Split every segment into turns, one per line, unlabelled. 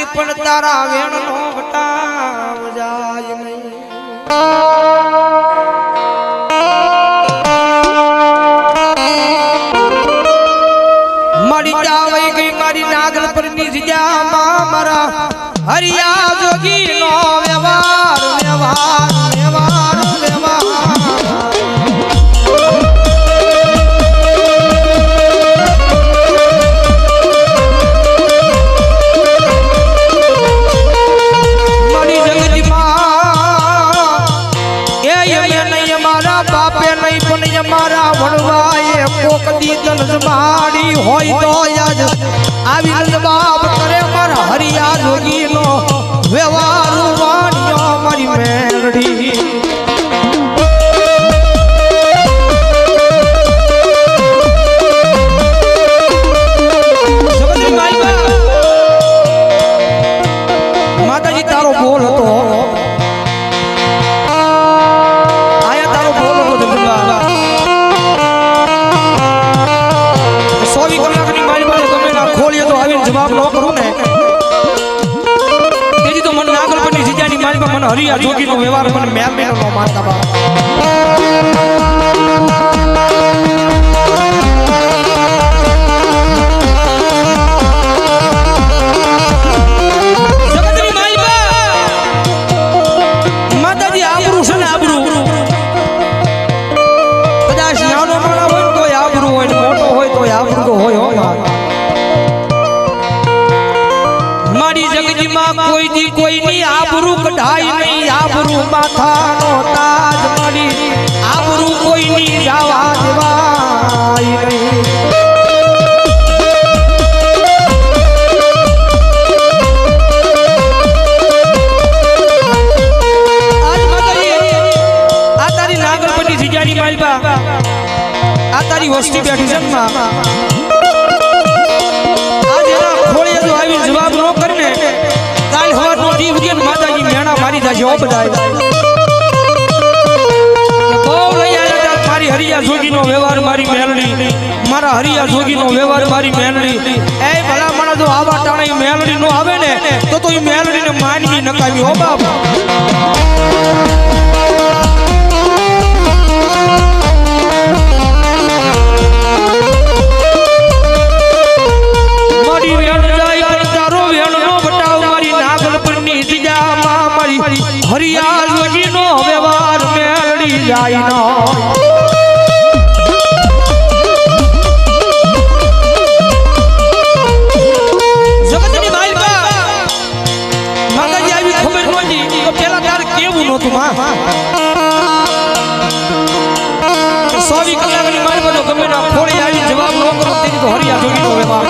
પણ તારા વેણનો વટાવ જાય નહીં મરી જાવે ગઈ મારી નાગલ પરની જગ્યામાં મારા હરિયા જોગી નો વ્યવહાર વ્યવહાર વ્યવહાર વ્યવહાર મારા વણવાએ કોક દી તન માડી હોય તો યાદ આવી બાપ કરે મારા હરિયા જોગીનો વ્યવહાર વાણ્યો મારી મેરડી માતાજી તારો બોલ હતો જવાબ ન કરું ને તેથી તો મને નાગલ પરની જીજાની માલમાં મને હરિયા જોગીનો વ્યવહાર મને મેલ મેલ ન માનતા બા જગતની માલમાં માતાજી આબરૂ છે ને આબરૂ કદાચ નાનો માણા હોય તો આબરૂ હોય ને મોટો હોય તો આબરૂ તો હોય હો મારી જગજીમાં કોઈ દી કોઈની આબરૂ કઢાઈ નહીં આબરૂ માથાનો તાજ મારી આબરૂ કોઈની જવા દેવાય નહીં આજ માતાજી આ તારી નાગલપતિ જીજાની માલબા આ તારી વસ્તી બેઠી છે જવાબ નો કરીને કાલ હવાર નો દી ઉગે માતાજી મેણા મારી જાજે ઓ બધાય બહુ લઈ આયા મારી હરિયા જોગીનો વ્યવહાર મારી મેલડી મારા હરિયા જોગીનો વ્યવહાર મારી મેલડી એ ભલા મને જો આવા ટાણે મેલડી નો આવે ને તો એ મેલડીને માનવી નકામી હો બાપ હરિયા જોગીનો વ્યવહાર મેળડી જાય નો જગતની માલમાં માતાજી આવી ખબર નહોતી તો પેલા તાર કેવું નહોતું માં 24 કલાકની માલમાં તો ગમે ના ખોળી આવી જવાબ ન કરો તેની તો હરિયા જોગીનો વ્યવહાર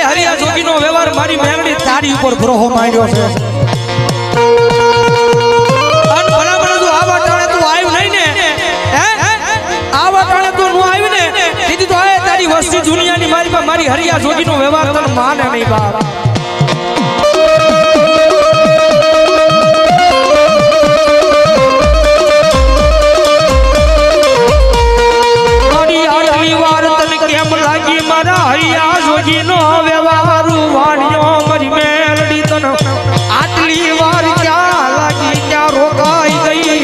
હરિયા જોગીનો વ્યવહાર મારી મેલડી તારી ઉપર ગ્રહો માંડ્યો છે અન ભલા ભલા તું આવા ટાણે તું આવ્યું નહીં ને હે આવા ટાણે તું નો આવ્યું ને દીદી તો આ તારી વસ્તી દુનિયાની મારી મારી હરિયા જોગીનો વ્યવહાર તને માને નહીં બાપ મારી આટલી વાર તને કેમ લાગી મારા હરિયા જોગીનો વ્યવહાર વાણ્યો મારી મેલડી તને આટલી વાર ક્યાં લાગી ક્યાં રોકાઈ ગઈ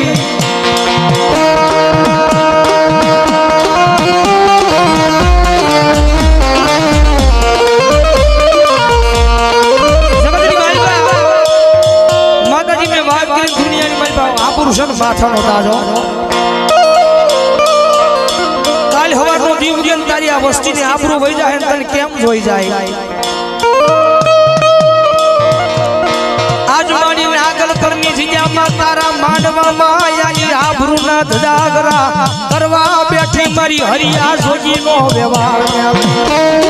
માતાજી મેં વાત કરી દુનિયાની મારી આ પુરુષનો માથાનો તાજો હરિયા વસ્તીની આબરૂ વહી જાય તને કેમ જોઈ જાય આજ મારી નાગલ કરની જગ્યામાં તારા માંડવામાં આયાની આબરૂના ધજાગરા કરવા બેઠી મારી હરિયા જોગીનો વ્યવહાર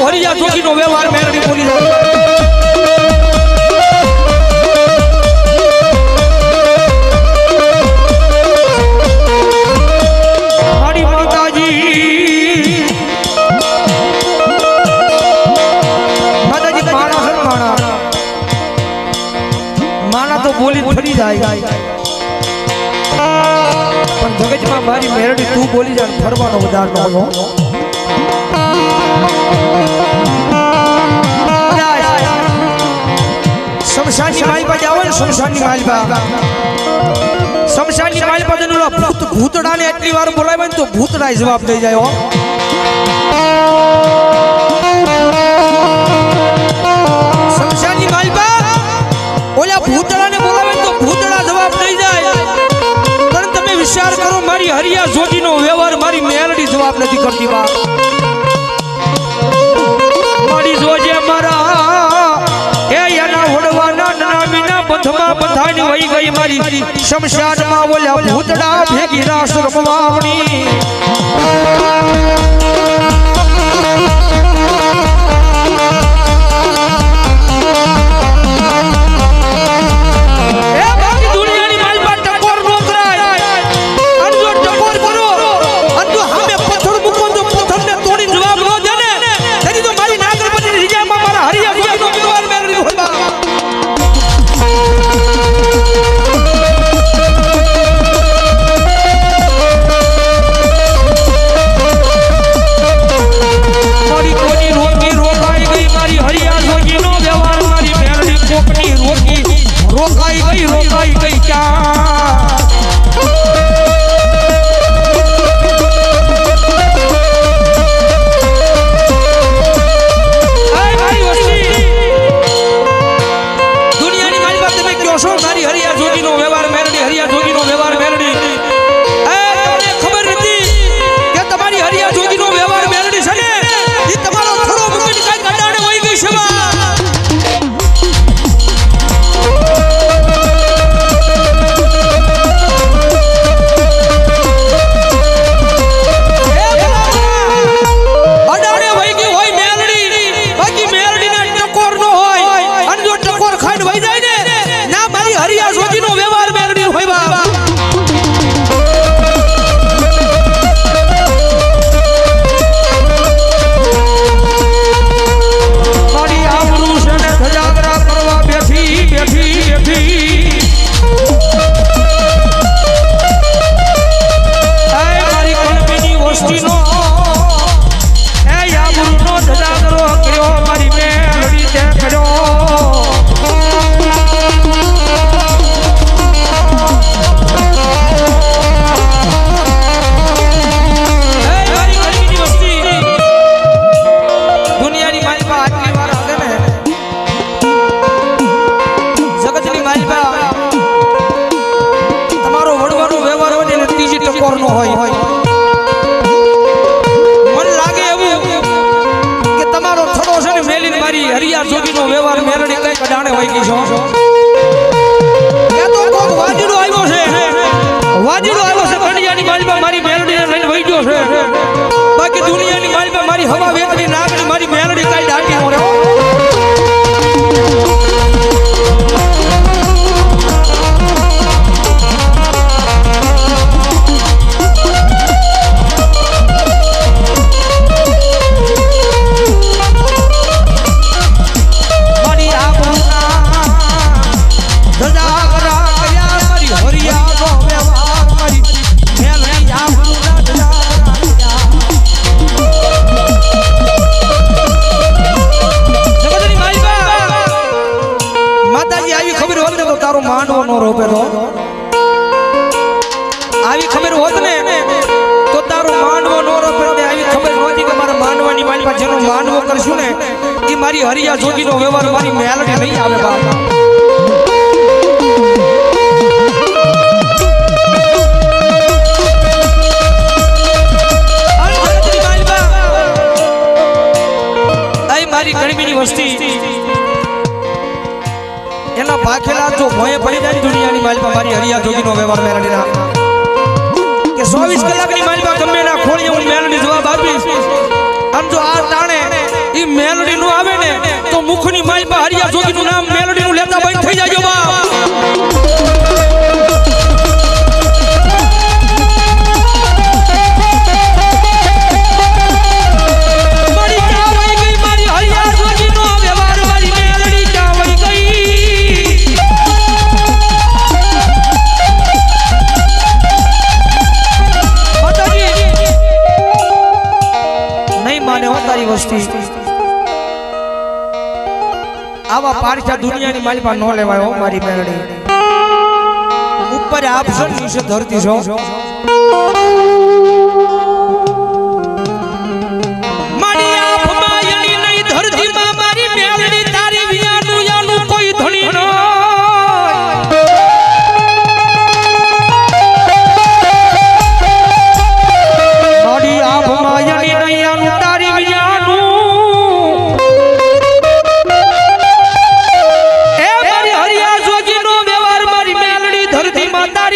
હરિયા જોગીનો વ્યવહાર મેળવી બોલી મારી માતાજી માણા તો બોલી ફરી જાય પણ જગતમાં મારી મેરડી તું બોલી જાય ફરવાનો વધાર ન હોય શમશાની માલપા જાવ ને શમશાની માલપા શમશાની માલપા જનો ભૂતડાને એટલી વાર બોલાવે ને તો ભૂતડા જવાબ દઈ જાય હો શમશાની માલપા ઓલા ભૂતડાને બોલાવે ને તો ભૂતડા જવાબ દઈ જાય પણ તમે વિચાર કરો મારી હરિયા જોગીનો વ્યવહાર મારી મેલડી જવાબ નથી કરતી બા મારી જોજે મારા બંધાની વહી ગઈ મારી શમશાનમાં ઓલા ભૂતડા ભેગી રાસ રમવાવણી રોકાઈ ગઈ ક્યાં દુનિયાની મારી વાત તમે કહો છો મારી હરિયા જોગીનો વ્યવહાર મેરડી હરિયા જોગીનો વ્યવહાર મેરડી તમને ખબર નથી કે તમારી હરિયા જોગીનો વ્યવહાર મેરડી છે ને એ તમારો થોડો મૂકીને કાઈ કડાણે વહી ગઈ છે હરિયા જોગીનો વ્યવહાર મેરડી કઈ કડાણે વહી ગઈ છો કે તો કોક વાજીડો આવ્યો છે કડિયાની માલમાં મારી મેરડીને લઈને વહી ગયો છે બાકી દુનિયાની માલમાં મારી હવા વેતની નાગની મારી મેરડી કઈ ડાટી ન રહે આવી ખબર હોત ને તો તારો માંડવો નો રોપે આવી ખબર નહોતી કે મારા માંડવાની મારી પાસે જેનો માંડવો કરશું ને એ મારી હરિયા જોગીનો વ્યવહાર મારી મેલડી નહીં આવે બાપા ગણબીની વસ્તી એના ભાખેલા જો ભોય પડી જાય દુનિયાની માલપા મારી હરિયા જોગીનો વ્યવહાર મેલડીના કે 24 કલાકની માલપા ગમે ના ખોળીએ હું મેલડી જવાબ આપીશ આમ જો આ તાણે ઈ મેલડી નું આવે ને તો મુખની માલપા હરિયા જોગીનું નામ મેલડી નું લેતા બંધ થઈ જાજો બા આવા પારછા દુનિયાની માલિપા નો લેવાય હો મારી મેલડી ઉપર આપશો નીચે ધરતી છો મારી આંખમાં યણી નહીં ધરતીમાં મારી મેલડી તારી વિયાનું યાનું કોઈ ધણી ન મારી આંખમાં યણી નહીં યાનું તારી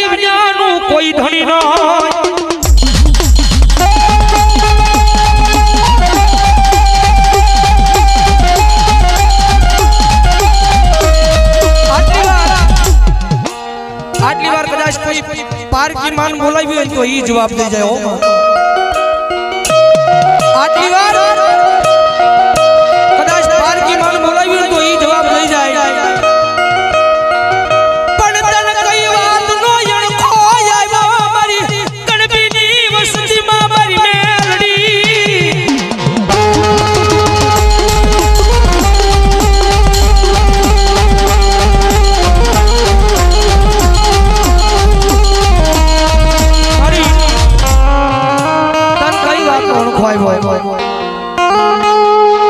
વિયાનું કોઈ ધણી ન આટલી વાર કદાચ કોઈ પારકી માન બોલાવી હોય તો ઈ જવાબ દઈ જાય હો આટલી વાર કદાચ પારકી માન બોલાવી હોય તો ઈ જવાબ દઈ જાય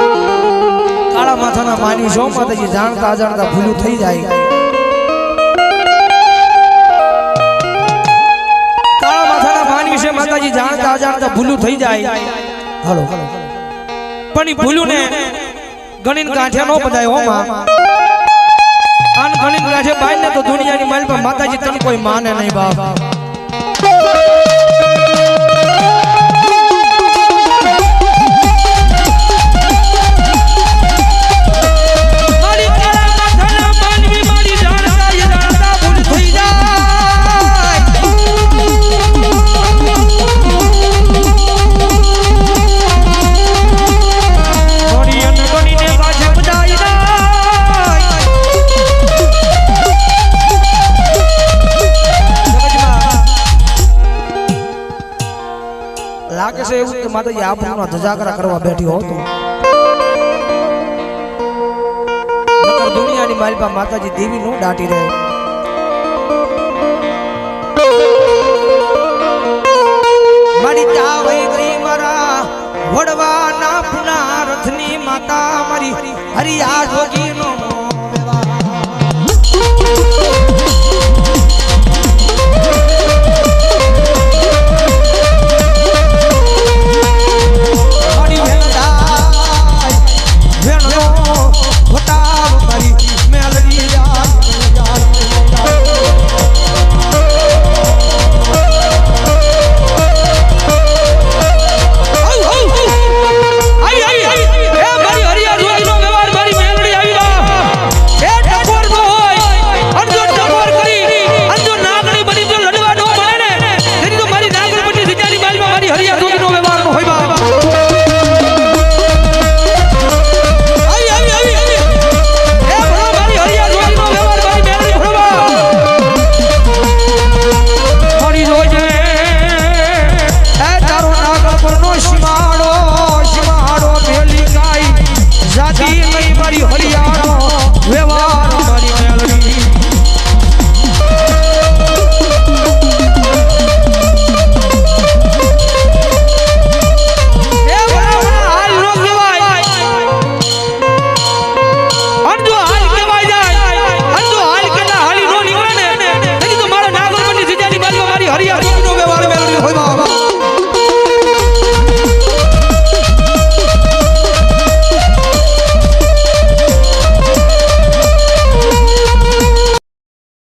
કાળા માથાના માની છો માતાજી જાણતા અજાણતા ભૂલું થઈ જાય કાળા માથાના માની છે માતાજી જાણતા અજાણતા ભૂલું થઈ જાય હાલો પણ ઈ ભૂલું ને ગણીન કાંઠે નો બધાય હો માં આન ગણીન કાંઠે બાઈ ને તો દુનિયાની માલ પર માતાજી તને કોઈ માને નહીં બાપ લાગે છે એવું કે માતાજી આપણો ધજાગરા કરવા બેઠી હો તો નકર દુનિયાની માલપા માતાજી દેવી નો દાટી રહે મારી ચાવઈ ગઈ મારા વડવા ના પુના રથની માતા મારી હરિયા જોગી